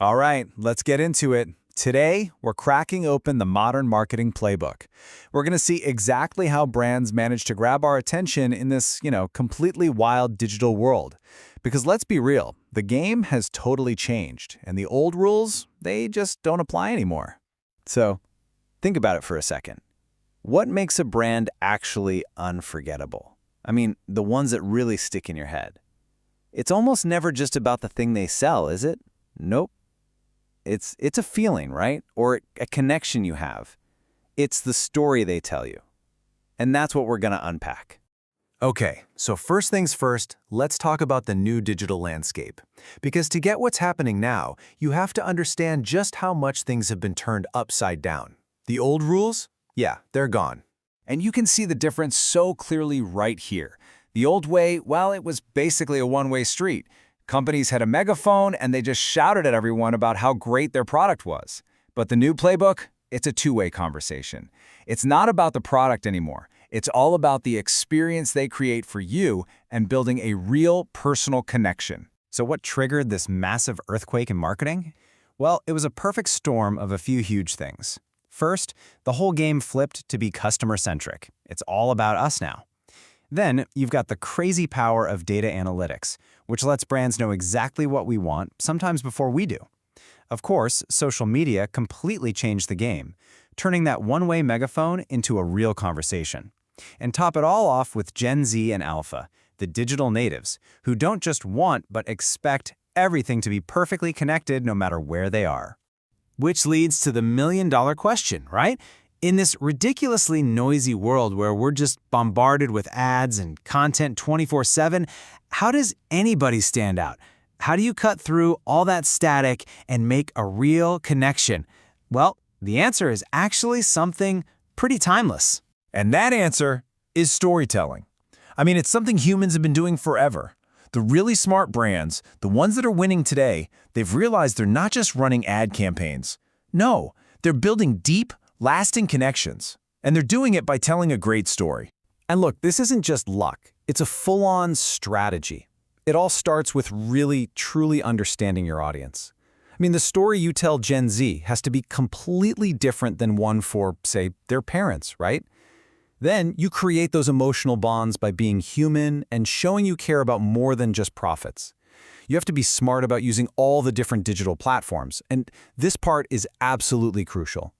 All right, let's get into it. Today, we're cracking open the modern marketing playbook. We're going to see exactly how brands manage to grab our attention in this, completely wild digital world. Because let's be real, the game has totally changed, and the old rules, they just don't apply anymore. So, think about it for a second. What makes a brand actually unforgettable? I mean, the ones that really stick in your head. It's almost never just about the thing they sell, is it? Nope. It's a feeling, right? Or a connection you have. It's the story they tell you. And that's what we're going to unpack. Okay, so first things first, let's talk about the new digital landscape. Because to get what's happening now, you have to understand just how much things have been turned upside down. The old rules? Yeah, they're gone. And you can see the difference so clearly right here. The old way, well, it was basically a one-way street. Companies had a megaphone and they just shouted at everyone about how great their product was. But the new playbook, it's a two-way conversation. It's not about the product anymore. It's all about the experience they create for you and building a real personal connection. So what triggered this massive earthquake in marketing? Well, it was a perfect storm of a few huge things. First, the whole game flipped to be customer-centric. It's all about us now. Then, you've got the crazy power of data analytics, which lets brands know exactly what we want, sometimes before we do. Of course, social media completely changed the game, turning that one-way megaphone into a real conversation. And top it all off with Gen Z and Alpha, the digital natives, who don't just want but expect everything to be perfectly connected no matter where they are. Which leads to the million-dollar question, right? In this ridiculously noisy world where we're just bombarded with ads and content 24/7, how does anybody stand out? How do you cut through all that static and make a real connection? Well, the answer is actually something pretty timeless. And that answer is storytelling. I mean, it's something humans have been doing forever. The really smart brands, the ones that are winning today, they've realized they're not just running ad campaigns. No, they're building deep, lasting connections. And they're doing it by telling a great story. And look, this isn't just luck. It's a full-on strategy. It all starts with really, truly understanding your audience. I mean, the story you tell Gen Z has to be completely different than one for, say, their parents, right? Then you create those emotional bonds by being human and showing you care about more than just profits. You have to be smart about using all the different digital platforms, and this part is absolutely crucial.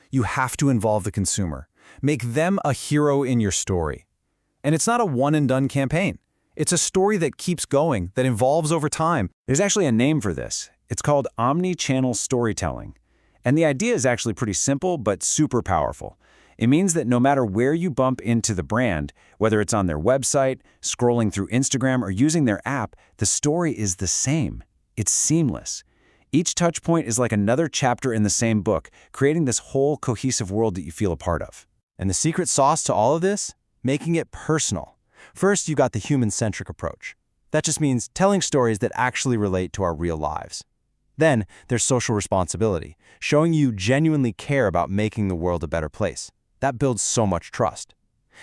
You have to involve the consumer. Make them a hero in your story. And it's not a one-and-done campaign. It's a story that keeps going, that evolves over time. There's actually a name for this. It's called omni-channel storytelling. And the idea is actually pretty simple, but super powerful. It means that no matter where you bump into the brand, whether it's on their website, scrolling through Instagram, or using their app, the story is the same. It's seamless. Each touch point is like another chapter in the same book, creating this whole cohesive world that you feel a part of. And the secret sauce to all of this? Making it personal. First, you got the human-centric approach. That just means telling stories that actually relate to our real lives. Then, there's social responsibility, showing you genuinely care about making the world a better place. That builds so much trust.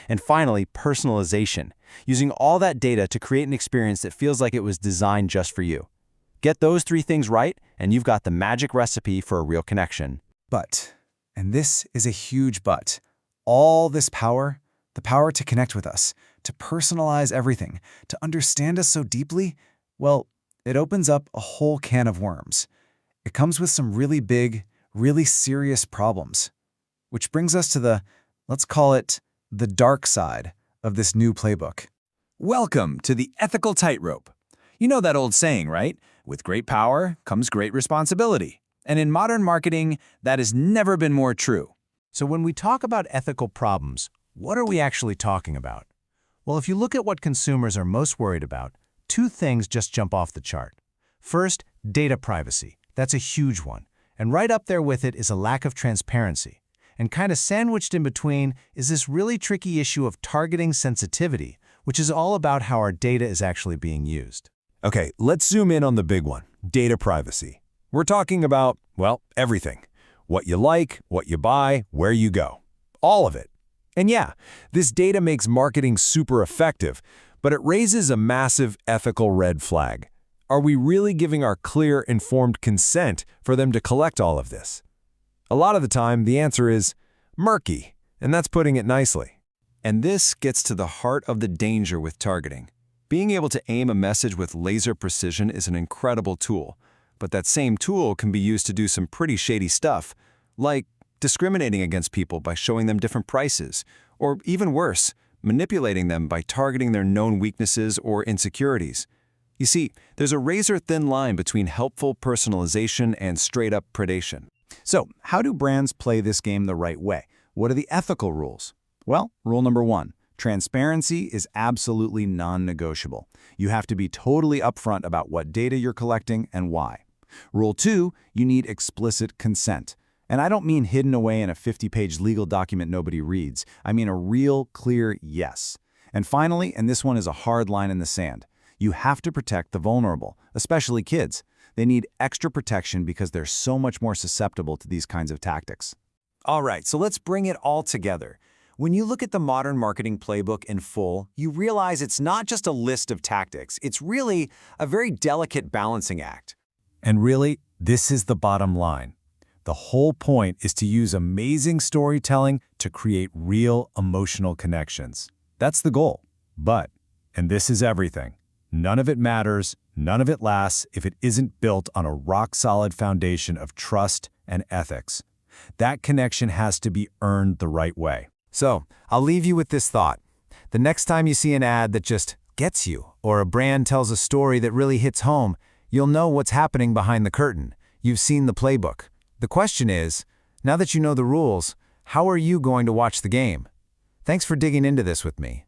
And finally, personalization, using all that data to create an experience that feels like it was designed just for you. Get those three things right, and you've got the magic recipe for a real connection. But, and this is a huge but, all this power, the power to connect with us, to personalize everything, to understand us so deeply, well, it opens up a whole can of worms. It comes with some really big, really serious problems. Which brings us to let's call it, the dark side of this new playbook. Welcome to the ethical tightrope. You know that old saying, right? With great power comes great responsibility. And in modern marketing, that has never been more true. So when we talk about ethical problems, what are we actually talking about? Well, if you look at what consumers are most worried about, two things just jump off the chart. First, data privacy. That's a huge one. And right up there with it is a lack of transparency. And kind of sandwiched in between is this really tricky issue of targeting sensitivity, which is all about how our data is actually being used. Okay, let's zoom in on the big one, data privacy. We're talking about, well, everything. What you like, what you buy, where you go. All of it. And yeah, this data makes marketing super effective, but it raises a massive ethical red flag. Are we really giving our clear, informed consent for them to collect all of this? A lot of the time, the answer is murky, and that's putting it nicely. And this gets to the heart of the danger with targeting. Being able to aim a message with laser precision is an incredible tool, but that same tool can be used to do some pretty shady stuff, like discriminating against people by showing them different prices, or even worse, manipulating them by targeting their known weaknesses or insecurities. You see, there's a razor-thin line between helpful personalization and straight-up predation. So, how do brands play this game the right way? What are the ethical rules? Well, rule number 1. Transparency is absolutely non-negotiable. You have to be totally upfront about what data you're collecting and why. Rule 2, you need explicit consent. And I don't mean hidden away in a 50-page legal document nobody reads. I mean a real, clear yes. And finally, and this one is a hard line in the sand, you have to protect the vulnerable, especially kids. They need extra protection because they're so much more susceptible to these kinds of tactics. All right, so let's bring it all together. When you look at the modern marketing playbook in full, you realize it's not just a list of tactics. It's really a very delicate balancing act. And really, this is the bottom line. The whole point is to use amazing storytelling to create real emotional connections. That's the goal. But, and this is everything, none of it matters, none of it lasts if it isn't built on a rock-solid foundation of trust and ethics. That connection has to be earned the right way. So, I'll leave you with this thought. The next time you see an ad that just gets you, or a brand tells a story that really hits home, you'll know what's happening behind the curtain. You've seen the playbook. The question is, now that you know the rules, how are you going to watch the game? Thanks for digging into this with me.